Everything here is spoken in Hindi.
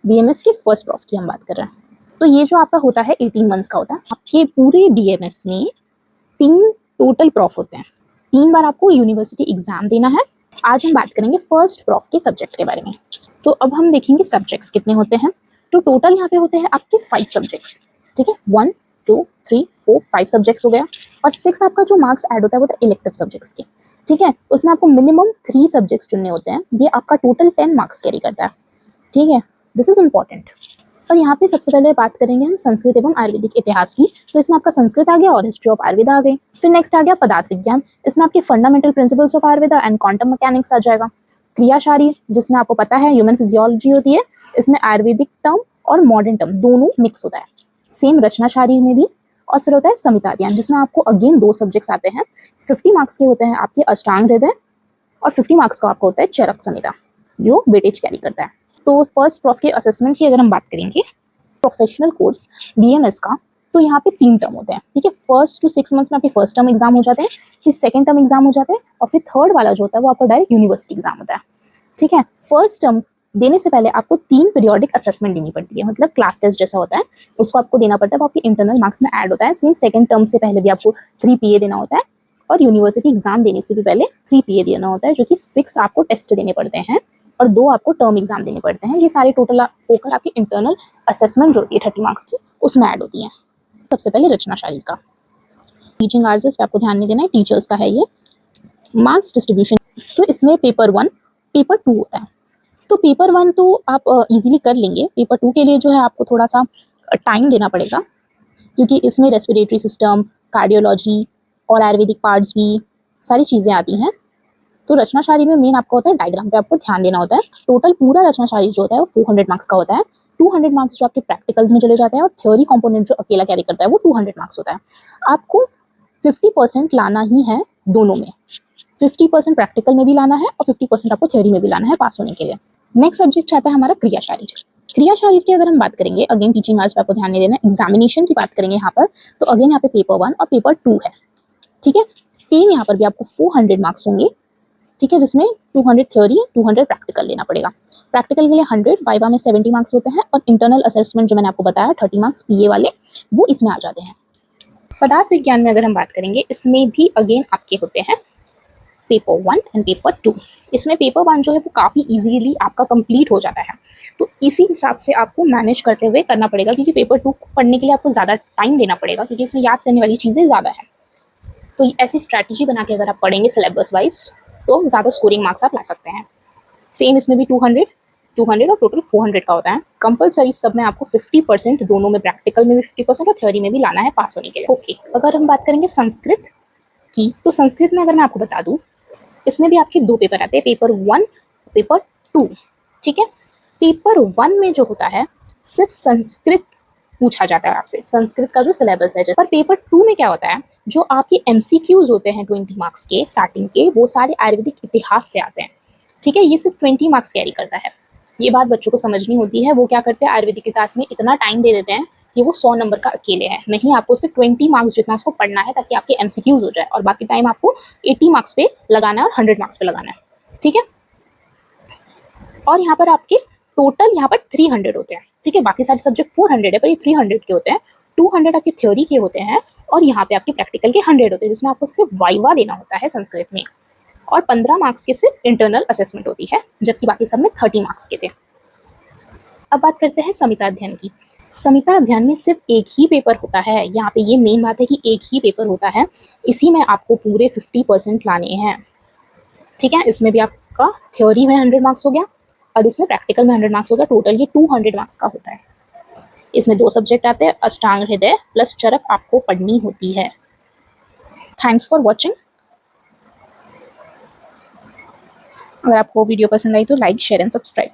बीएमएस के फर्स्ट प्रॉफ की हम बात कर रहे हैं। तो ये जो आपका होता है 18 मंथ्स का होता है। आपके पूरे बीएमएस में 3 टोटल प्रॉफ होते हैं। 3 बार आपको यूनिवर्सिटी एग्जाम देना है। आज हम बात करेंगे फर्स्ट प्रॉफ के सब्जेक्ट के बारे में। तो अब हम देखेंगे सब्जेक्ट्स कितने होते हैं। तो टोटल यहाँ पे होते हैं आपके 5 सब्जेक्ट्स, ठीक है। 1 2 3 4 5 सब्जेक्ट्स हो गया। और 6 आपका जो मार्क्स ऐड होता है वो इलेक्टिव सब्जेक्ट्स के, ठीक है। उसमें आपको मिनिमम 3 सब्जेक्ट्स चुनने होते हैं। ये आपका टोटल 10 मार्क्स कैरी करता है, ठीक है। This is important. और यहाँ पे सबसे पहले बात करेंगे हम संस्कृत एवं आयुर्वेदिक इतिहास की। तो इसमें आपका संस्कृत आ गया और हिस्ट्री ऑफ आयुर्वेदा आ गई। फिर नेक्स्ट आ गया पदार्थ विज्ञान। इसमें आपके fundamental principles of Ayurveda and quantum mechanics आ जाएगा। क्रियाशारी, जिसमें आपको पता है ह्यूमन फिजियोलॉजी होती है। इसमें आयुर्वेदिक टर्म और मॉडर्न टर्म दोनों मिक्स होता है। सेम रचनाशारी में भी। और फिर होता है संहिता अध्ययन, जिसमें आपको अगेन 2 सब्जेक्ट्स आते हैं। 50 मार्क्स के होते हैं आपके अष्टांग हृदय और 50 मार्क्स का आपका होता है चरक संहिता, जो वेटेज कैरी करता है। तो फर्स्ट प्रॉफ के असेसमेंट की अगर हम बात करेंगे, प्रोफेशनल कोर्स बीएमएस का, तो यहाँ पे 3 टर्म होते हैं, ठीक है। 1 to 6 मंथ्स में आपके फर्स्ट टर्म एग्जाम हो जाते हैं, फिर सेकंड टर्म एग्जाम हो जाते हैं, और फिर थर्ड वाला जो होता है वो आपका डायरेक्ट यूनिवर्सिटी एग्जाम होता है, ठीक है। फर्स्ट टर्म देने से पहले आपको 3 पीरियोडिक असेसमेंट देनी पड़ती है, मतलब क्लास टेस्ट जैसा होता है, उसको आपको देना पड़ता है। वो आपके इंटरनल मार्क्स में ऐड होता है। सेम सेकंड टर्म से पहले भी आपको 3 पीए देना होता है, और यूनिवर्सिटी एग्जाम देने से भी पहले 3 पीए देना होता है, जो कि 6 आपको टेस्ट देने पड़ते हैं और 2 आपको टर्म एग्जाम देने पड़ते हैं। ये सारे टोटल होकर आपकी इंटरनल असेसमेंट जो होती है 30 मार्क्स की, उसमें ऐड होती है। सबसे पहले रचनाशाली का टीचिंग आवर्स पे आपको ध्यान नहीं देना है, टीचर्स का है ये। मार्क्स डिस्ट्रीब्यूशन, तो इसमें पेपर 1 पेपर 2 होता है। तो पेपर 1 तो आप इजीली कर लेंगे। पेपर 2 के लिए जो है आपको थोड़ा सा टाइम देना पड़ेगा, क्योंकि इसमें रेस्पिरेटरी सिस्टम, कार्डियोलॉजी और आयुर्वेदिक पार्ट्स भी सारी चीज़ें आती हैं। तो रचनाशाली में मेन आपका होता है डायग्राम पे आपको ध्यान देना होता है। टोटल पूरा रचनाशाली जो होता है वो 400 मार्क्स का होता है। 200 मार्क्स जो आपके प्रैक्टिकल्स में चले जाते हैं, और थ्योरी कंपोनेंट जो अकेला कैरी करता है वो 200 मार्क्स होता है। आपको 50% लाना ही है दोनों में। 50% प्रैक्टिकल में भी लाना है और 50% आपको थ्योरी में भी लाना है पास होने के लिए। नेक्स्ट सब्जेक्ट आता है हमारा क्रिया शारीर। क्रिया शारीर की अगर हम बात करेंगे, अगेन टीचिंग आवर्स पे आपको ध्यान नहीं देना। एग्जामिनेशन की बात करेंगे यहाँ पर, तो अगेन यहाँ पे पेपर 1 और पेपर 2 है, ठीक है। सेम यहाँ पर भी आपको 400 मार्क्स होंगे, ठीक है, जिसमें 200 थ्योरी 200 प्रैक्टिकल लेना पड़ेगा। प्रैक्टिकल के लिए 100, वाइवा में 70 मार्क्स होते हैं, और इंटरनल असेसमेंट जो मैंने आपको बताया 30 मार्क्स पीए वाले, वो इसमें आ जाते हैं। पदार्थ विज्ञान में अगर हम बात करेंगे, इसमें भी अगेन आपके होते हैं पेपर 1 एंड पेपर 2। इसमें पेपर 1 जो है वो काफ़ी इजीली आपका कंप्लीट हो जाता है। तो इसी हिसाब से आपको मैनेज करते हुए करना पड़ेगा, क्योंकि पेपर 2 पढ़ने के लिए आपको ज़्यादा टाइम देना पड़ेगा, क्योंकि इसमें याद करने वाली चीज़ें ज़्यादा है। तो ऐसी स्ट्रैटेजी बना के अगर आप पढ़ेंगे सिलेबस वाइज, तो ज़्यादा स्कोरिंग मार्क्स आप ला सकते हैं। सेम इसमें भी 200 और टोटल 400 का होता है। कंपलसरी सब में आपको 50%, दोनों में, प्रैक्टिकल में भी 50% और थ्योरी में भी लाना है पास होने के लिए। ओके, अगर हम बात करेंगे संस्कृत की, तो संस्कृत में अगर मैं आपको बता दूं, इसमें भी आपके 2 पेपर आते हैं, पेपर 1 पेपर 2, ठीक है। पेपर 1 में जो होता है सिर्फ संस्कृत पूछा जाता है आपसे, संस्कृत का जो सिलेबस है। पर पेपर 2 में क्या होता है, जो आपके एमसीक्यूज होते हैं 20 मार्क्स के स्टार्टिंग के, वो सारे आयुर्वेदिक इतिहास से आते हैं, ठीक है। ये सिर्फ 20 मार्क्स कैरी करता है। ये बात बच्चों को समझनी होती है। वो क्या करते हैं, आयुर्वेदिक इतिहास में इतना टाइम दे देते हैं कि वो 100 नंबर का अकेले है। नहीं, आपको सिर्फ 20 मार्क्स जितना उसको पढ़ना है, ताकि आपके एमसीक्यूज हो जाए, और बाकी टाइम आपको 80 मार्क्स पे लगाना है और 100 मार्क्स पे लगाना है, ठीक है। और यहाँ पर आपके टोटल यहाँ पर 300 होते हैं, ठीक है। बाकी सारे सब्जेक्ट 400 है, पर ये 300 के होते हैं। 200 आपके थ्योरी के होते हैं, और यहाँ पे आपके प्रैक्टिकल के 100 होते हैं, जिसमें आपको सिर्फ वाइवा देना होता है संस्कृत में, और 15 मार्क्स के सिर्फ इंटरनल असेसमेंट होती है, जबकि बाकी सब में 30 मार्क्स के थे। अब बात करते हैं संहिता अध्ययन की। संहिता अध्ययन में सिर्फ एक ही पेपर होता है। यहाँ पे ये मेन बात है कि एक ही पेपर होता है, इसी में आपको पूरे 50% लाने हैं, ठीक है। इसमें भी आपका थ्योरी में 100 मार्क्स हो गया, और इसमें प्रैक्टिकल में 100 मार्क्स हो गया। टोटल ये 200 मार्क्स का होता है। इसमें 2 सब्जेक्ट आते हैं, अष्टांग हृदय प्लस चरक आपको पढ़नी होती है। Thanks for watching. अगर आपको वीडियो पसंद आई तो लाइक, शेयर एंड सब्सक्राइब।